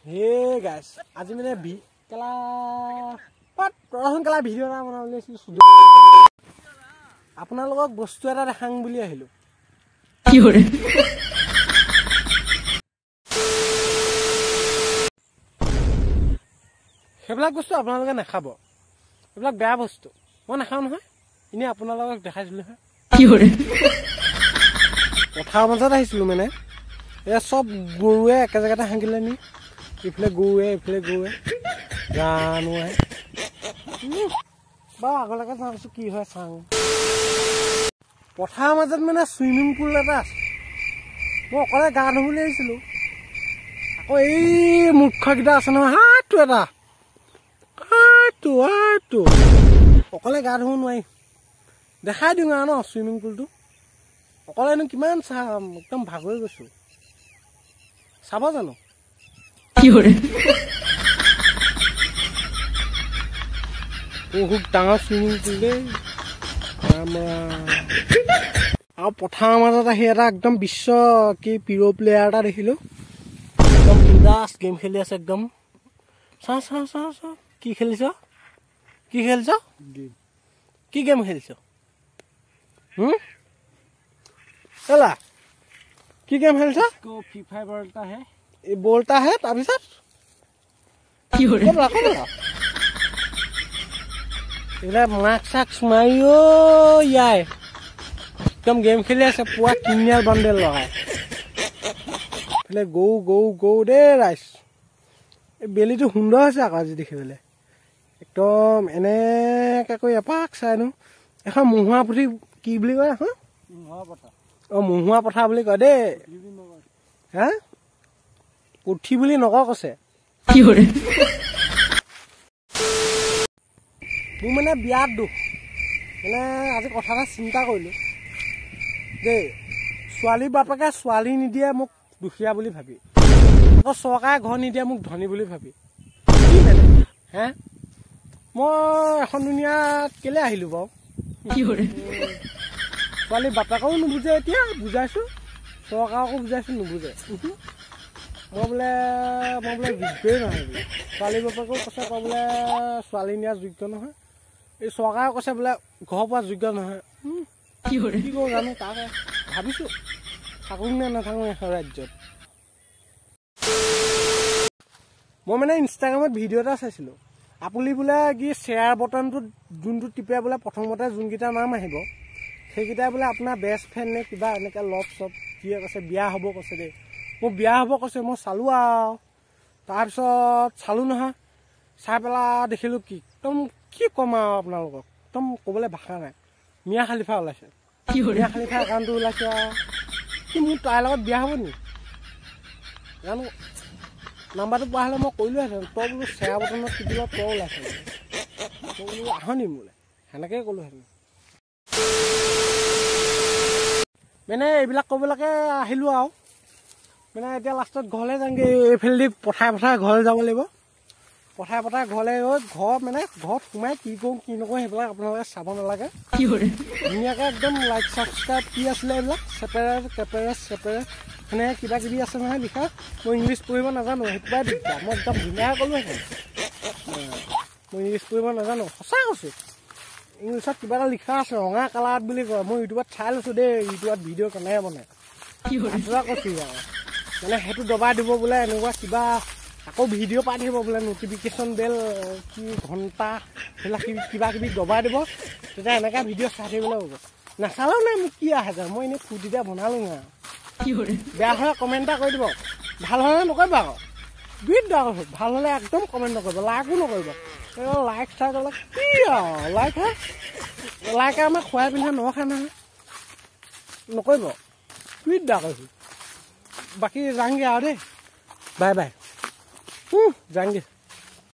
Hey guys, আজি মানে কেলা পাট ৰহন কেলা ভিডিও এটা বনাবলৈ আছিল আপোনালোকক বস্তু এটা দেখাং বুলি আহিলো কি হৰে হেবলা বস্তু আপোনালোকে নাখাব হেবলা বেয়া বস্তু মই নাখাও নহয় ইনি আপোনালোকক দেখাই দিলো কি হৰে কথা মাজত আহিছিলো মানে এ সব গৰুৱে এক জায়গাতে হাঙ্গিলে নি ইফলে গৰুৱে জানো বা আগলৈকে চাইছো কি হয় চাং পথাৰ মাজত মানে সুইমিং পুল এটা আছে মই অকলে গা ধুবলৈ আহিছিলো আকৌ এই মূৰ্খকেইটা আছে নহয় হাতটো এটা হাতটো অকলে গা ধুব নোৱাৰি দেখাই দিওঁ আৰু ন সুইমিং পুলটো অকলেনো কিমান চাম একদম ভাগৰি গৈছো চাব জানো কি হৰে বহুত ডাঙৰ সুইমিং পুল দেই আৰু পথাৰৰ মাজত আহি এটা একদম বিশ্ব কি প্ৰ' প্লেয়াৰ এটা দেখিলো একদম বিন্দাছ গেম খেলি আছে একদম চা কি খেলিছ কি গেম খেলিছ चला की गेम खेल छ को फ्री फायर बोलता है ये बोलता है तभी सर की हो रे इला मार्क्स मारियो याय एकदम गेम खेले से पूरा किनियल बंडल लगाय ले गो दे राइस ए बेली तो हुंडा আছে আকাজি দেখিবলে একদম এনে কাকৈ এপাক চাইনো এখন মুহুৱা পুঠি কি বুলি কয় এখন মুহুৱা পঠা মুহুৱা পঠা বুলি কয় দে হা পুঠি বুলি নকয় কৈছে কি হৰে মু মানে বিয়াত দুখ মানে আজি কথা এটা চিন্তা কৰিলো দে ছোৱালী বাপকে ছোৱালী নিদিয়ে মোক দুখীয়া বুলি ভাবি আকৌ চৰকাৰে ঘৰ নিদিয়ে মোক ধনী বুলি ভাবি কি মানে হা মই এখন দুনিয়াত কেলে আহিলো বাৰু কি হৰে ছোৱালী বাপেকেও নুবুজে এতিয়া বুজাইছো চৰকাৰকো বুজাইছো নুবুজে মই বোলে যোগ্যই নহয় ছোৱালী বাপেকেও কৈছে বোলে ছোৱালী নিয়া যোগ্য নহয় এই চৰকাৰে কৈছে বোলে ঘৰৰ পৰা যোগ্য নহয় কি কৰোঁ জানো তাকে ভাবিছো থাকোঁ নে নাথাকোঁ এখন ৰাজ্যত মই মানে ইনষ্টাগ্ৰামত ভিডিঅ' এটা চাইছিলো আপুনি বোলে কি শ্বেয়াৰ বটনটোত যোনটো টিপে বোলে প্ৰথমতে যোনকেইটা নাম আহিব সেইকেইটা বোলে আপোনাৰ বেষ্ট ফ্ৰেণ্ড নে কিবা এনেকৈ লগ চব কি কৈছে বিয়া হ'ব কৈছে দেই মোৰ বিয়া হ'ব কৈছে মই চালোঁ আৰু তাৰপিছত চালোঁ নহয় চাই পেলাই দেখিলোঁ কি একদম কি ক'ম আৰু আপোনালোকক একদম ক'বলৈ ভাষা নাই মিয়া খালিফা ওলাইছে মিয়া খালিফা একাউণ্টটো ওলাইছে আৰু কি মোৰ তাইৰ লগত বিয়া হ'ব নেকি জানো নাম্বাৰটো পোৱা হ'লে মই কৰিলোহেঁতেন তই বোলো শ্বেয়াৰ বটনত টিপিলত তই ওলাইছে মই বোলো আহনি মোলৈ সেনেকৈ ক'লোহেঁতেন মানে এইবিলাক ক'বলৈকে আহিলোঁ আৰু মানে এতিয়া লাষ্টত ঘৰলৈ যামগৈ এইফালেদি পথাৰে ঘৰলৈ যাব লাগিব পথাৰে ঘৰলৈ ঘৰ মানে ঘৰত সোমাই কি কৰোঁ কি নকৰোঁ সেইবিলাক আপোনালোকে চাব নালাগে ধুনীয়াকৈ একদম লাইক ছাবস্ক্ৰাইব কি আছিলে এইবিলাক চেপাৰেট সেনেকৈ কিবা কিবি আছে নহয় লিখা মই ইংলিছ পঢ়িব নাজানো সেইটোপাই দিগদাৰ মই একদম ধুনীয়াকৈ ক'লোহেঁতেন মই ইংলিছ পঢ়িব নাজানো সঁচা কৈছোঁ ইংলিছত কিবা এটা লিখা আছে ৰঙা কালাৰত বুলি কয় মই ইউটিউবত চাই লৈছোঁ দেই ইউটিউবত ভিডিঅ' কেনেকৈ বনাই আচৰা কৈছোঁ আৰু মানে সেইটো দবাই দিব বোলে এনেকুৱা কিবা আকৌ ভিডিঅ' পাই থাকিব বোলে নটিফিকেশ্যন বেল কি ঘণ্টা সেইবিলাক কিবা কিবি দবাই দিব তেতিয়া এনেকৈ ভিডিঅ' চাই থাকিবলৈ হ'ব নাচালেও নাই মোক কি আহে যায় মই এনেই ফূৰ্তিতে বনালোঁ আৰু বেয়া হ'লে কমেণ্ট এটা কৰি দিব ভাল হ'লে নকৰিব আকৌ বিট বেয়া কৈছোঁ ভাল হ'লে একদম কমেণ্ট নকৰিব লাইকো নকৰিব লাইক চাই গ'লে কি আৰু লাইকে আমাক খুৱাই পিন্ধা নখায় নহয় নকৰিব বিট বেয়া কৈছোঁ বাকী যাংগে আৰু দেই বাই যাংগে